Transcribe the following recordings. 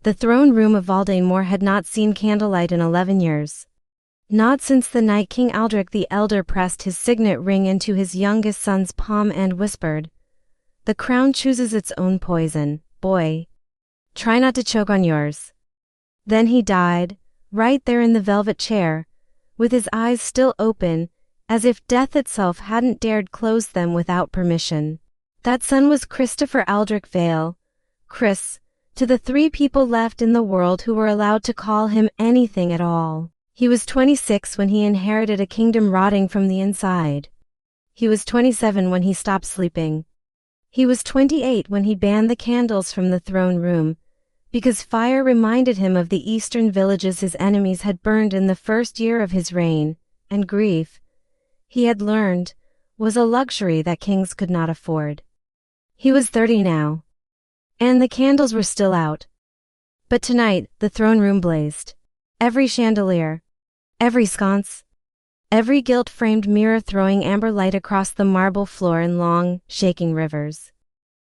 The throne room of Valdainmore had not seen candlelight in 11 years. Not since the night King Aldric the Elder pressed his signet ring into his youngest son's palm and whispered, "The crown chooses its own poison, boy. Try not to choke on yours." Then he died, right there in the velvet chair, with his eyes still open, as if death itself hadn't dared close them without permission. That son was Christopher Aldric Vael, Chris, to the 3 people left in the world who were allowed to call him anything at all. He was 26 when he inherited a kingdom rotting from the inside. He was 27 when he stopped sleeping. He was 28 when he banned the candles from the throne room, because fire reminded him of the eastern villages his enemies had burned in the first year of his reign, and grief, he had learned, was a luxury that kings could not afford. He was 30 now, and the candles were still out. But tonight, the throne room blazed. Every chandelier, every sconce, every gilt-framed mirror throwing amber light across the marble floor in long, shaking rivers.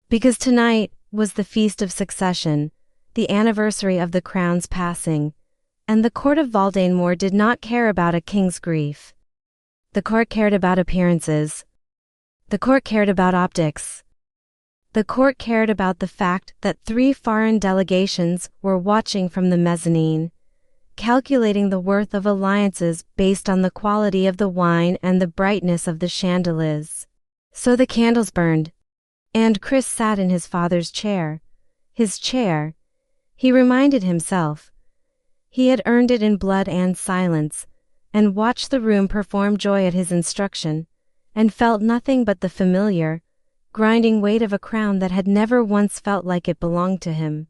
Because tonight was the Feast of Succession, the anniversary of the crown's passing, and the court of Valdainmore did not care about a king's grief. The court cared about appearances. The court cared about optics. The court cared about the fact that 3 foreign delegations were watching from the mezzanine, calculating the worth of alliances based on the quality of the wine and the brightness of the chandeliers. So the candles burned, and Chris sat in his father's chair. His chair, he reminded himself. He had earned it in blood and silence, and watched the room perform joy at his instruction, and felt nothing but the familiar, grinding weight of a crown that had never once felt like it belonged to him.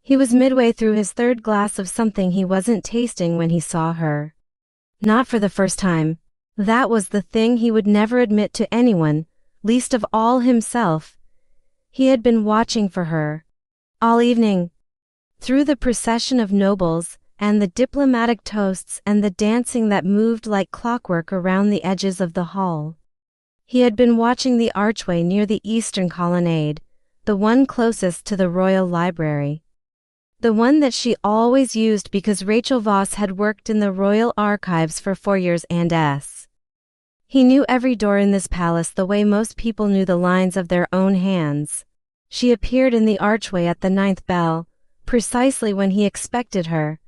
He was midway through his 3rd glass of something he wasn't tasting when he saw her. Not for the first time. That was the thing he would never admit to anyone, least of all himself. He had been watching for her all evening, through the procession of nobles, and the diplomatic toasts and the dancing that moved like clockwork around the edges of the hall. He had been watching the archway near the eastern colonnade, the one closest to the royal library. The one that she always used because Rachel Voss had worked in the royal archives for 4 years and he knew every door in this palace the way most people knew the lines of their own hands. She appeared in the archway at the 9th bell, precisely when he expected her,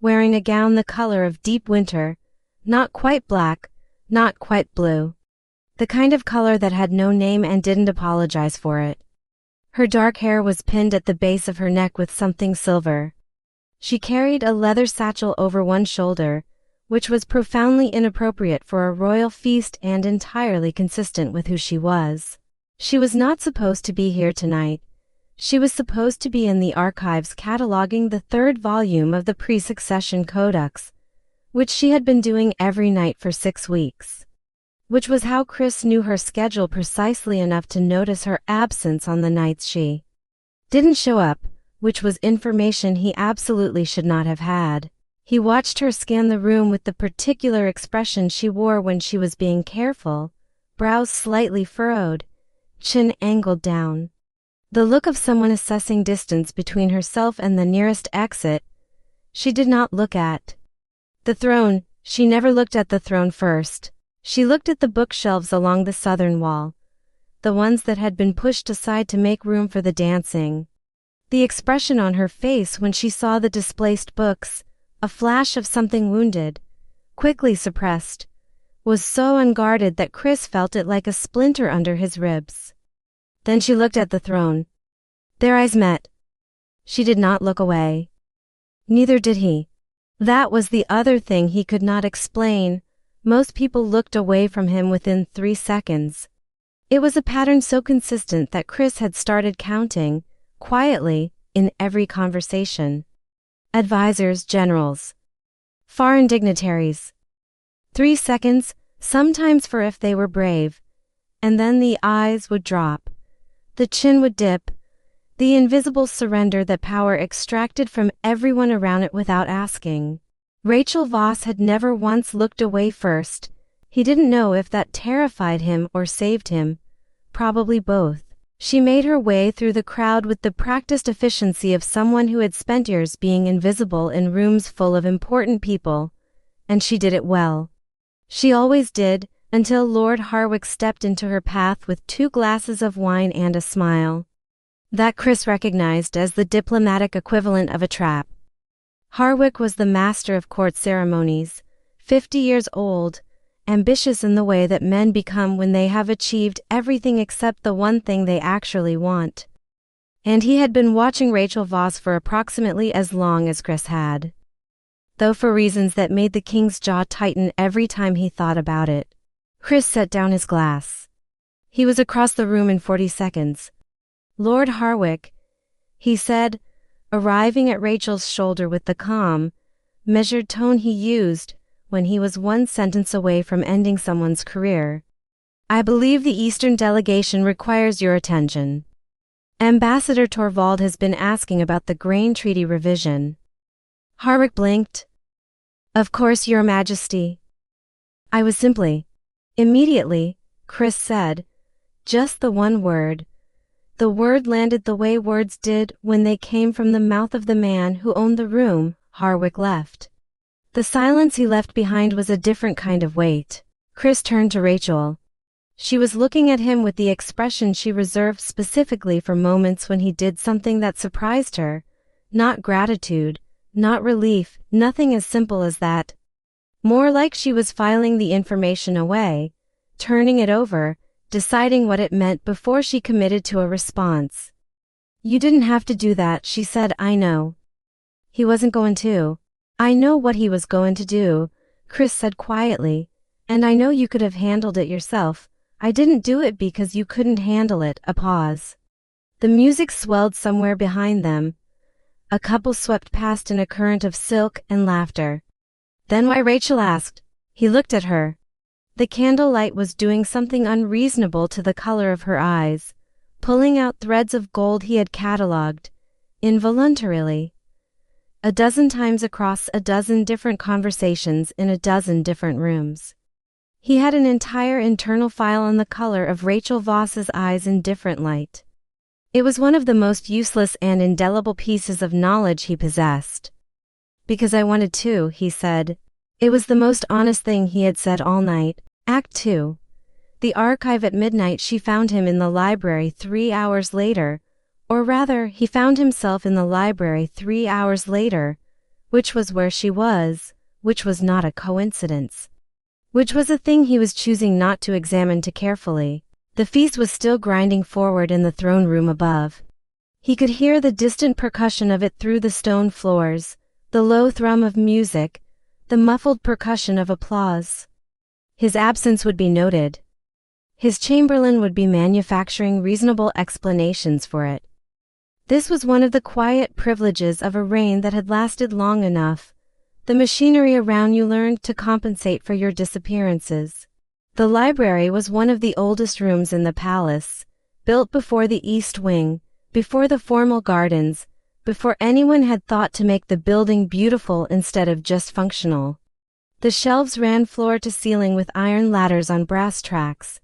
wearing a gown the color of deep winter, not quite black, not quite blue. The kind of color that had no name and didn't apologize for it. Her dark hair was pinned at the base of her neck with something silver. She carried a leather satchel over one shoulder, which was profoundly inappropriate for a royal feast and entirely consistent with who she was. She was not supposed to be here tonight. She was supposed to be in the archives cataloging the 3rd volume of the Pre-Succession Codex, which she had been doing every night for 6 weeks. Which was how Chris knew her schedule precisely enough to notice her absence on the nights she didn't show up, which was information he absolutely should not have had. He watched her scan the room with the particular expression she wore when she was being careful, brows slightly furrowed, chin angled down. The look of someone assessing distance between herself and the nearest exit. She did not look at the throne. She never looked at the throne first. She looked at the bookshelves along the southern wall, the ones that had been pushed aside to make room for the dancing. The expression on her face when she saw the displaced books, a flash of something wounded, quickly suppressed, was so unguarded that Chris felt it like a splinter under his ribs. Then she looked at the throne. Their eyes met. She did not look away. Neither did he. That was the other thing he could not explain. Most people looked away from him within 3 seconds. It was a pattern so consistent that Chris had started counting, quietly, in every conversation. Advisors, generals, foreign dignitaries. 3 seconds, sometimes for if they were brave. And then the eyes would drop. The chin would dip. The invisible surrender that power extracted from everyone around it without asking. Rachel Voss had never once looked away first. He didn't know if that terrified him or saved him. Probably both. She made her way through the crowd with the practiced efficiency of someone who had spent years being invisible in rooms full of important people, and she did it well. She always did, until Lord Harwick stepped into her path with 2 glasses of wine and a smile that Chris recognized as the diplomatic equivalent of a trap. Harwick was the master of court ceremonies, 50 years old, ambitious in the way that men become when they have achieved everything except the one thing they actually want. And he had been watching Rachel Voss for approximately as long as Chris had, though for reasons that made the king's jaw tighten every time he thought about it. Chris set down his glass. He was across the room in 40 seconds. "Lord Harwick," he said, arriving at Rachel's shoulder with the calm, measured tone he used when he was one sentence away from ending someone's career. "I believe the Eastern delegation requires your attention. Ambassador Torvald has been asking about the grain treaty revision." Harwick blinked. "Of course, Your Majesty." "I was simply..." "Immediately," Chris said. Just the one word. The word landed the way words did when they came from the mouth of the man who owned the room Harwick left. The silence he left behind was a different kind of weight. Chris turned to Rachel. She was looking at him with the expression she reserved specifically for moments when he did something that surprised her. Not gratitude, not relief, nothing as simple as that. More like she was filing the information away, turning it over, deciding what it meant before she committed to a response. "You didn't have to do that," she said. "I know. He wasn't going to." "I know what he was going to do," Chris said quietly, "and I know you could have handled it yourself. I didn't do it because you couldn't handle it." A pause. The music swelled somewhere behind them. A couple swept past in a current of silk and laughter. "Then why?" Rachel asked. He looked at her. The candlelight was doing something unreasonable to the color of her eyes, pulling out threads of gold he had catalogued, involuntarily, a dozen times across a dozen different conversations in a dozen different rooms. He had an entire internal file on the color of Rachel Voss's eyes in different light. It was one of the most useless and indelible pieces of knowledge he possessed. "Because I wanted to," he said. It was the most honest thing he had said all night. Act 2. The archive at midnight. She found him in the library 3 hours later, or rather, he found himself in the library 3 hours later, which was where she was, which was not a coincidence, which was a thing he was choosing not to examine too carefully. The feast was still grinding forward in the throne room above. He could hear the distant percussion of it through the stone floors, the low thrum of music, the muffled percussion of applause. His absence would be noted. His chamberlain would be manufacturing reasonable explanations for it. This was one of the quiet privileges of a reign that had lasted long enough. The machinery around you learned to compensate for your disappearances. The library was one of the oldest rooms in the palace, built before the East Wing, before the formal gardens, before anyone had thought to make the building beautiful instead of just functional. The shelves ran floor to ceiling with iron ladders on brass tracks,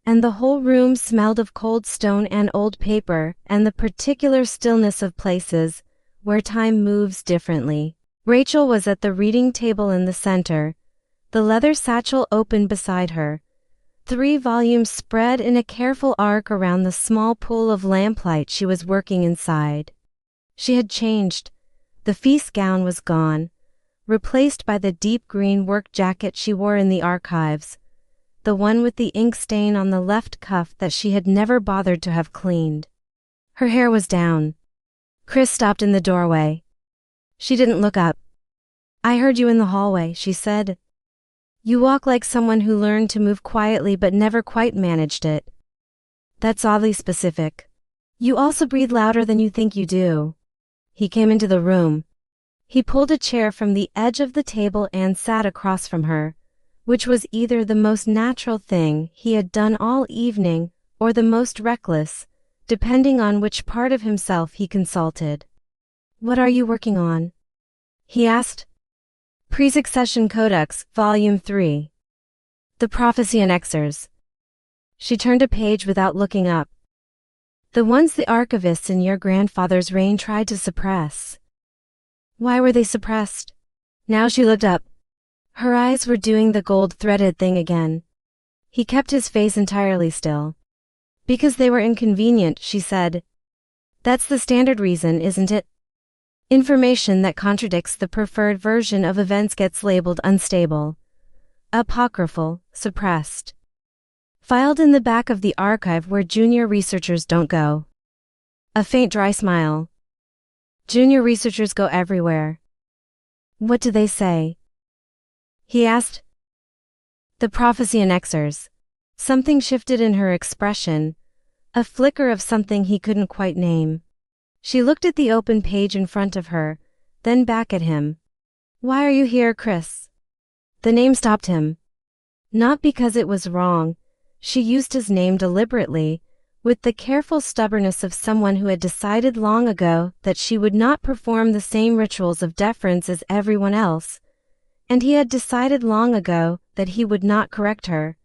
and the whole room smelled of cold stone and old paper and the particular stillness of places where time moves differently. Rachel was at the reading table in the center, the leather satchel open beside her, 3 volumes spread in a careful arc around the small pool of lamplight she was working inside. She had changed. The feast gown was gone, replaced by the deep green work jacket she wore in the archives, the one with the ink stain on the left cuff that she had never bothered to have cleaned. Her hair was down. Chris stopped in the doorway. She didn't look up. "I heard you in the hallway," she said. "You walk like someone who learned to move quietly but never quite managed it. That's oddly specific. You also breathe louder than you think you do." He came into the room. He pulled a chair from the edge of the table and sat across from her, which was either the most natural thing he had done all evening or the most reckless, depending on which part of himself he consulted. "What are you working on?" he asked. "Pre-Succession Codex, Volume 3. The Prophecy Annexers." She turned a page without looking up. The ones the archivists in your grandfather's reign tried to suppress. Why were they suppressed? Now she looked up. Her eyes were doing the gold-threaded thing again. He kept his face entirely still. Because they were inconvenient, she said. That's the standard reason, isn't it? Information that contradicts the preferred version of events gets labeled unstable, apocryphal, suppressed. Filed in the back of the archive where junior researchers don't go. A faint dry smile. Junior researchers go everywhere. What do they say? He asked. The prophecy annexers. Something shifted in her expression, a flicker of something he couldn't quite name. She looked at the open page in front of her, then back at him. Why are you here, Chris? The name stopped him. Not because it was wrong. She used his name deliberately, with the careful stubbornness of someone who had decided long ago that she would not perform the same rituals of deference as everyone else, and he had decided long ago that he would not correct her,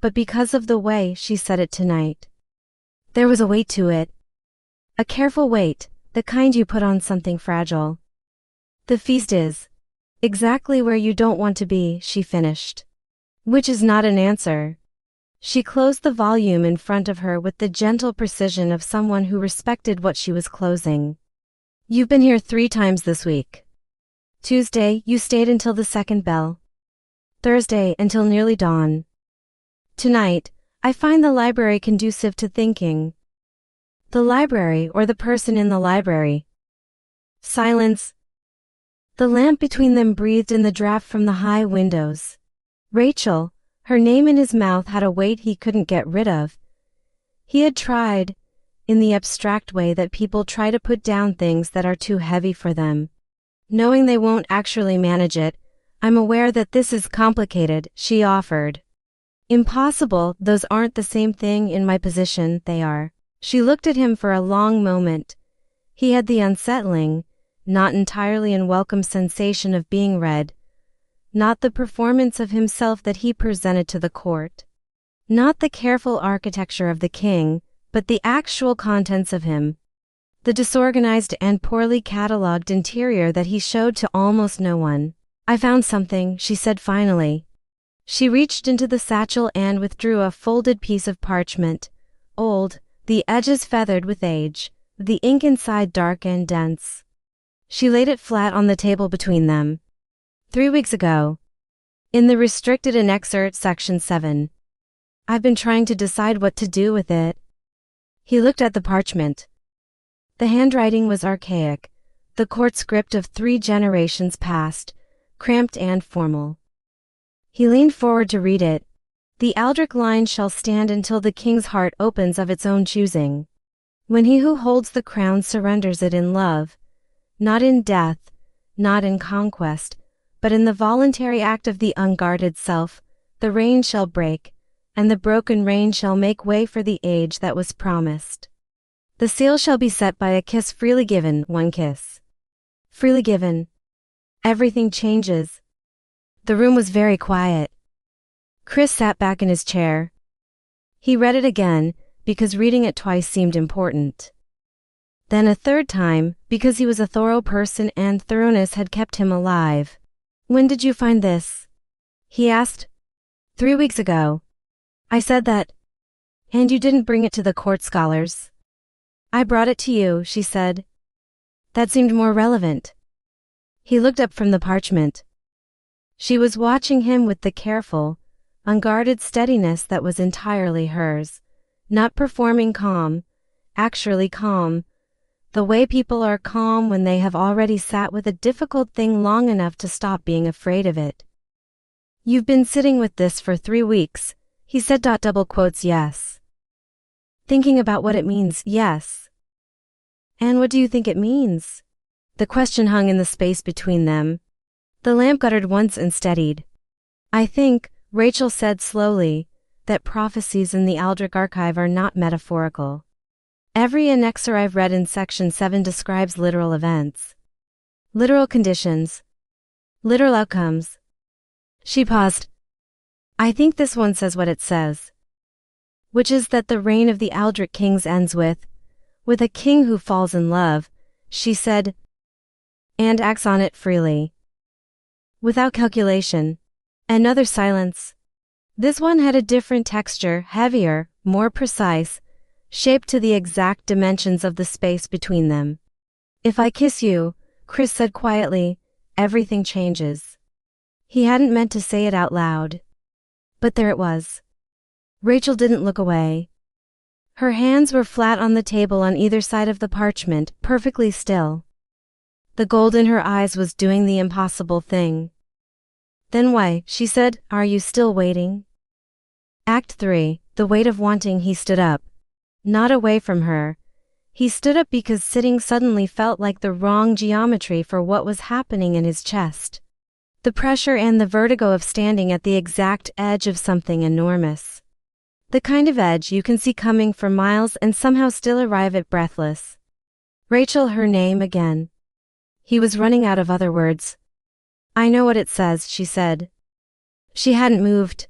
but because of the way she said it tonight. There was a weight to it. A careful weight, the kind you put on something fragile. The feast is exactly where you don't want to be, she finished. Which is not an answer. She closed the volume in front of her with the gentle precision of someone who respected what she was closing. You've been here 3 times this week. Tuesday, you stayed until the second bell. Thursday, until nearly dawn. Tonight, I find the library conducive to thinking. The library or the person in the library? Silence. The lamp between them breathed in the draft from the high windows. Rachel, her name in his mouth had a weight he couldn't get rid of. He had tried, in the abstract way that people try to put down things that are too heavy for them. Knowing they won't actually manage it, I'm aware that this is complicated, she offered. Impossible, those aren't the same thing in my position, they are. She looked at him for a long moment. He had the unsettling, not entirely unwelcome sensation of being read. Not the performance of himself that he presented to the court. Not the careful architecture of the king, but the actual contents of him. The disorganized and poorly catalogued interior that he showed to almost no one. I found something, she said finally. She reached into the satchel and withdrew a folded piece of parchment. Old, the edges feathered with age, the ink inside dark and dense. She laid it flat on the table between them. 3 weeks ago. In the restricted annexer, section 7. I've been trying to decide what to do with it. He looked at the parchment. The handwriting was archaic, the court script of 3 generations past, cramped and formal. He leaned forward to read it. The Aldric line shall stand until the king's heart opens of its own choosing. When he who holds the crown surrenders it in love, not in death, not in conquest, but in the voluntary act of the unguarded self, the rein shall break, and the broken rein shall make way for the age that was promised. The seal shall be set by a kiss freely given, one kiss. Freely given. Everything changes. The room was very quiet. Chris sat back in his chair. He read it again, because reading it twice seemed important. Then a third time, because he was a thorough person and thoroughness had kept him alive. When did you find this? He asked. 3 weeks ago. I said that. And you didn't bring it to the court scholars. I brought it to you, she said. That seemed more relevant. He looked up from the parchment. She was watching him with the careful, unguarded steadiness that was entirely hers, not performing calm, actually calm, the way people are calm when they have already sat with a difficult thing long enough to stop being afraid of it. You've been sitting with this for 3 weeks, he said. Double quotes, yes. Thinking about what it means, yes. And what do you think it means? The question hung in the space between them. The lamp guttered once and steadied. I think, Rachel said slowly, that prophecies in the Aldric archive are not metaphorical. Every annexer I've read in section 7 describes literal events. Literal conditions. Literal outcomes. She paused. I think this one says what it says. Which is that the reign of the Aldric kings ends with, With a king who falls in love, she said, and acts on it freely. Without calculation. Another silence. This one had a different texture, heavier, more precise, shaped to the exact dimensions of the space between them. If I kiss you, Chris said quietly, everything changes. He hadn't meant to say it out loud. But there it was. Rachel didn't look away. Her hands were flat on the table on either side of the parchment, perfectly still. The gold in her eyes was doing the impossible thing. Then why, she said, are you still waiting? Act 3, the weight of wanting. He stood up. Not away from her. He stood up because sitting suddenly felt like the wrong geometry for what was happening in his chest. The pressure and the vertigo of standing at the exact edge of something enormous. The kind of edge you can see coming for miles and somehow still arrive at breathless. Rachel, her name again. He was running out of other words. I know what it says, she said. She hadn't moved.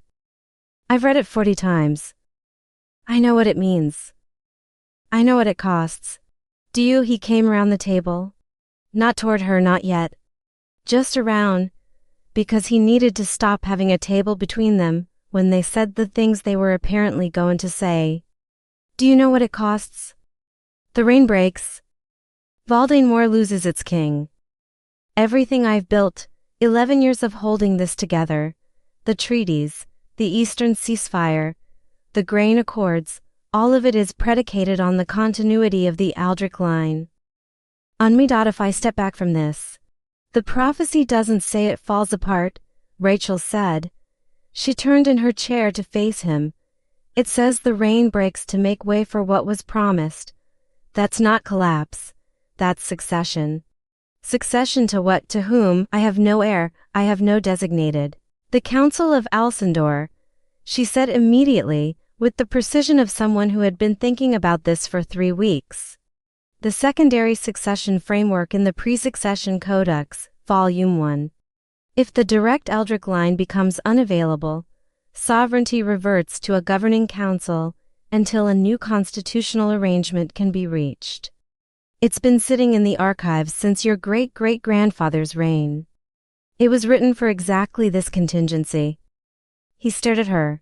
I've read it 40 times. I know what it means. I know what it costs. Do you? He came around the table. Not toward her, not yet. Just around, because he needed to stop having a table between them when they said the things they were apparently going to say. Do you know what it costs? The rain breaks. Valdemar loses its king. Everything I've built, 11 years of holding this together, the treaties, the Eastern ceasefire, the grain accords, all of it is predicated on the continuity of the Aldric line. On me. If I step back from this, the prophecy doesn't say it falls apart, Rachel said. She turned in her chair to face him. It says the rain breaks to make way for what was promised. That's not collapse. That's succession. Succession to what? To whom? I have no heir, I have no designated. The Council of Alcindor, she said immediately, with the precision of someone who had been thinking about this for 3 weeks. The Secondary Succession Framework in the Pre-Succession Codex, Volume 1. If the direct Aldric line becomes unavailable, sovereignty reverts to a governing council until a new constitutional arrangement can be reached. It's been sitting in the archives since your great-great-grandfather's reign. It was written for exactly this contingency. He stared at her.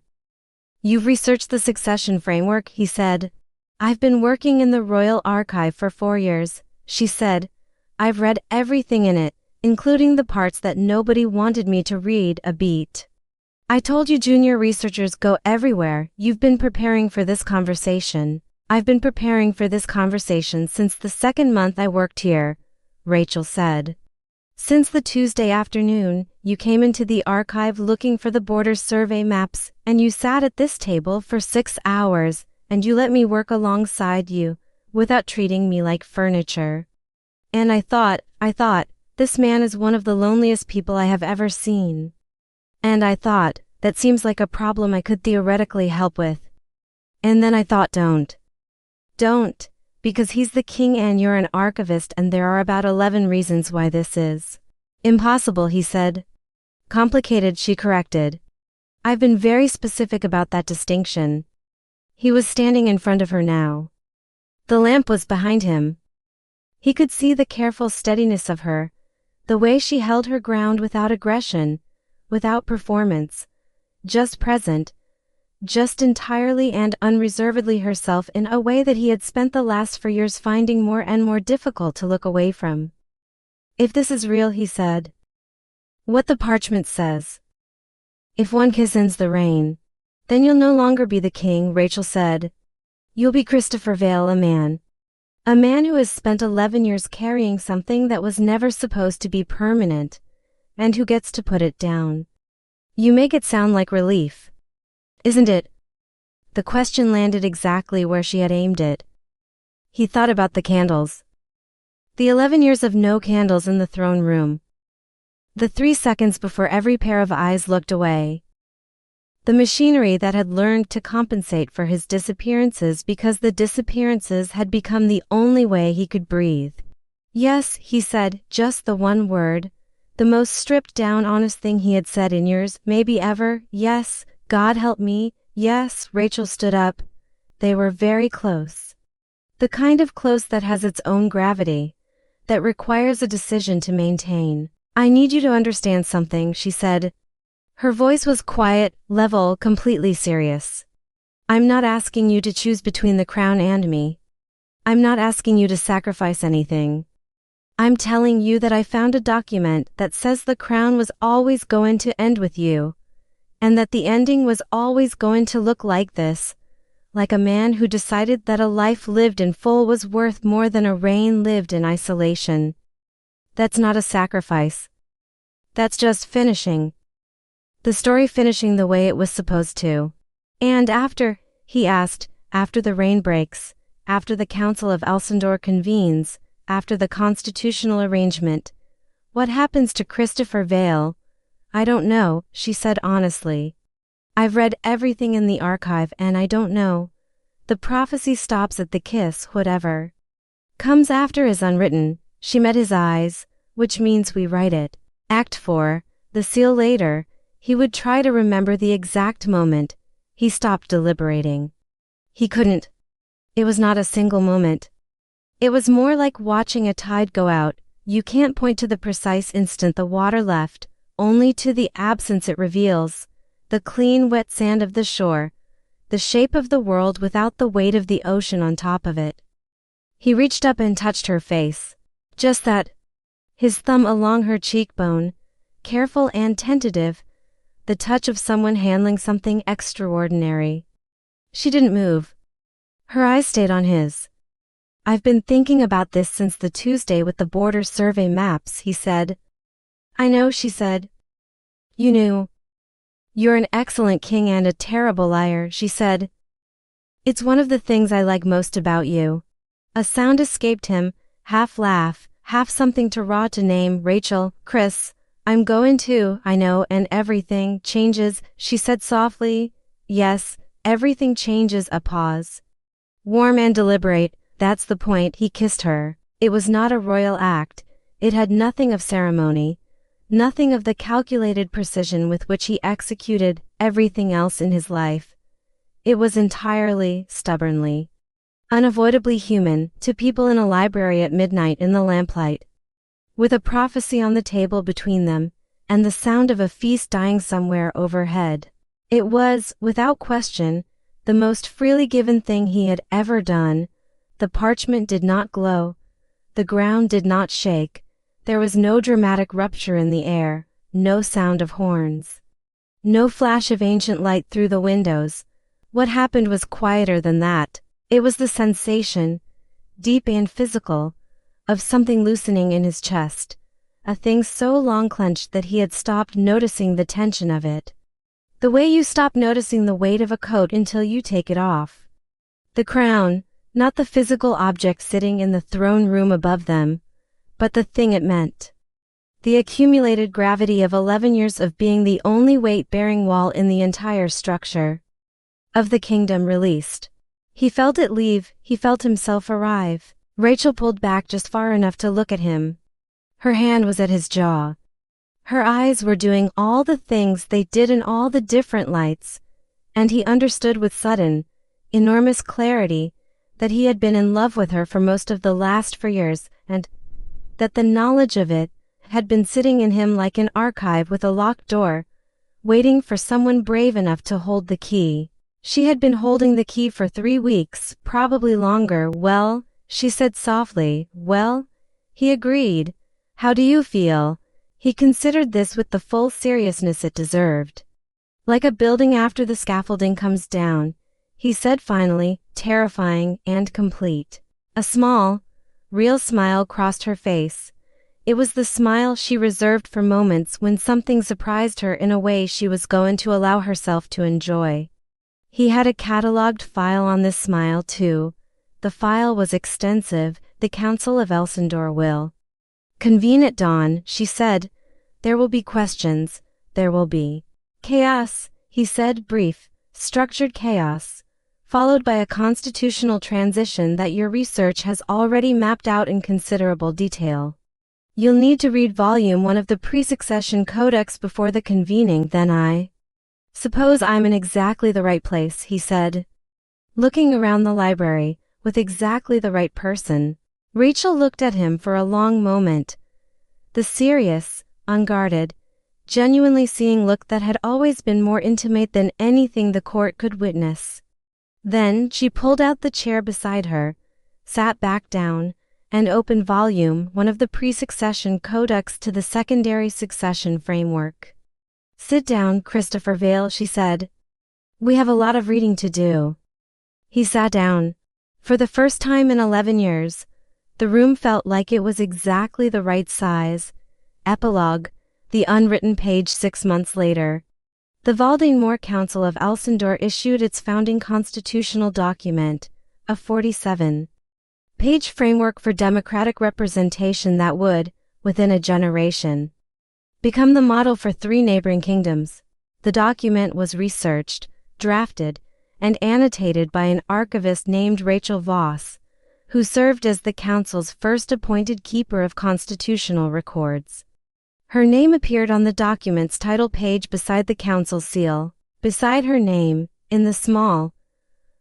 You've researched the succession framework, he said. I've been working in the Royal Archive for 4 years, she said. I've read everything in it, including the parts that nobody wanted me to read a beat. I told you junior researchers go everywhere. You've been preparing for this conversation. I've been preparing for this conversation since the 2nd month I worked here, Rachel said. Since the Tuesday afternoon, you came into the archive looking for the border survey maps, and you sat at this table for 6 hours, and you let me work alongside you, without treating me like furniture. And I thought, this man is one of the loneliest people I have ever seen. And I thought, that seems like a problem I could theoretically help with. And then I thought, don't, because he's the king and you're an archivist and there are about 11 reasons why this is impossible, he said. Complicated, she corrected. I've been very specific about that distinction. He was standing in front of her now. The lamp was behind him. He could see the careful steadiness of her, the way she held her ground without aggression, without performance, just present, just entirely and unreservedly herself in a way that he had spent the last 4 years finding more and more difficult to look away from. If this is real, he said. What the parchment says. If one kiss ends the rain, then you'll no longer be the king, Rachel said. You'll be Christopher Vael, a man. A man who has spent 11 years carrying something that was never supposed to be permanent, and who gets to put it down. You make it sound like relief. Isn't it? The question landed exactly where she had aimed it. He thought about the candles. The 11 years of no candles in the throne room. The 3 seconds before every pair of eyes looked away. The machinery that had learned to compensate for his disappearances because the disappearances had become the only way he could breathe. Yes, he said, just the one word. The most stripped down honest thing he had said in years, maybe ever. Yes, God help me. Yes, Rachel stood up. They were very close. The kind of close that has its own gravity, that requires a decision to maintain. I need you to understand something, she said. Her voice was quiet, level, completely serious. I'm not asking you to choose between the crown and me. I'm not asking you to sacrifice anything. I'm telling you that I found a document that says the crown was always going to end with you, and that the ending was always going to look like this, like a man who decided that a life lived in full was worth more than a reign lived in isolation. That's not a sacrifice. That's just finishing. The story finishing the way it was supposed to. And after, he asked, after the rain breaks, after the Council of Elsendor convenes, after the constitutional arrangement, what happens to Christopher Vael? I don't know, she said honestly. I've read everything in the archive and I don't know. The prophecy stops at the kiss, whatever comes after is unwritten. She met his eyes, which means we write it. Act 4, the seal later, he would try to remember the exact moment. He stopped deliberating. He couldn't. It was not a single moment. It was more like watching a tide go out. You can't point to the precise instant the water left, only to the absence it reveals, the clean wet sand of the shore, the shape of the world without the weight of the ocean on top of it. He reached up and touched her face. Just that. His thumb along her cheekbone, careful and tentative, the touch of someone handling something extraordinary. She didn't move. Her eyes stayed on his. I've been thinking about this since the Tuesday with the border survey maps, he said. I know, she said. You knew. You're an excellent king and a terrible liar, she said. It's one of the things I like most about you. A sound escaped him, half laugh, half something too raw to name. Rachel, Chris, I'm going to, I know, and everything changes, she said softly. Yes, everything changes. A pause. Warm and deliberate, that's the point. He kissed her. It was not a royal act. It had nothing of ceremony, nothing of the calculated precision with which he executed everything else in his life. It was entirely, stubbornly, unavoidably human, to people in a library at midnight in the lamplight, with a prophecy on the table between them, and the sound of a feast dying somewhere overhead. It was, without question, the most freely given thing he had ever done. The parchment did not glow. The ground did not shake. There was no dramatic rupture in the air, no sound of horns, no flash of ancient light through the windows. What happened was quieter than that. It was the sensation, deep and physical, of something loosening in his chest, a thing so long clenched that he had stopped noticing the tension of it. The way you stop noticing the weight of a coat until you take it off. The crown, not the physical object sitting in the throne room above them, but the thing it meant. The accumulated gravity of 11 years of being the only weight-bearing wall in the entire structure of the kingdom released. He felt it leave, he felt himself arrive. Rachel pulled back just far enough to look at him. Her hand was at his jaw. Her eyes were doing all the things they did in all the different lights, and he understood with sudden, enormous clarity that he had been in love with her for most of the last 4 years, and that the knowledge of it had been sitting in him like an archive with a locked door, waiting for someone brave enough to hold the key. She had been holding the key for 3 weeks, probably longer. Well, she said softly. Well, he agreed. How do you feel? He considered this with the full seriousness it deserved. Like a building after the scaffolding comes down, he said finally, terrifying and complete. A small, real smile crossed her face. It was the smile she reserved for moments when something surprised her in a way she was going to allow herself to enjoy. He had a catalogued file on this smile too. The file was extensive. The Council of Elsendor will convene at dawn, she said. There will be questions. There will be chaos, he said, brief, structured chaos, followed by a constitutional transition that your research has already mapped out in considerable detail. You'll need to read volume 1 of the pre-succession codex before the convening. Then I suppose I'm in exactly the right place, he said. Looking around the library, with exactly the right person. Rachel looked at him for a long moment. The serious, unguarded, genuinely seeing look that had always been more intimate than anything the court could witness. Then she pulled out the chair beside her, sat back down, and opened Volume 1 of the Pre-Succession Codex to the Secondary Succession Framework. "Sit down, Christopher Vael," she said. "We have a lot of reading to do." He sat down. For the first time in 11 years, the room felt like it was exactly the right size. Epilogue, the unwritten page 6 months later. The Valdemar Council of Alcindor issued its founding constitutional document, a 47-page framework for democratic representation that would, within a generation, become the model for 3 neighboring kingdoms. The document was researched, drafted, and annotated by an archivist named Rachel Voss, who served as the council's first appointed keeper of constitutional records. Her name appeared on the document's title page beside the council seal. Beside her name, in the small,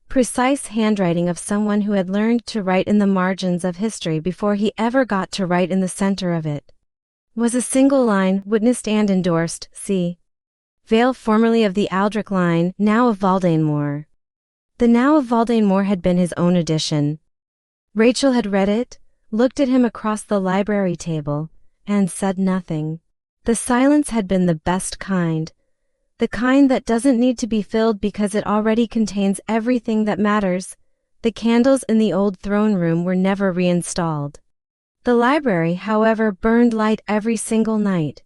precise handwriting of someone who had learned to write in the margins of history before he ever got to write in the center of it, was a single line, witnessed and endorsed, C. Vael, formerly of the Aldric line, now of Valdemar. The now of Valdemar had been his own edition. Rachel had read it, looked at him across the library table, and said nothing. The silence had been the best kind. The kind that doesn't need to be filled because it already contains everything that matters. The candles in the old throne room were never reinstalled. The library, however, burned light every single night.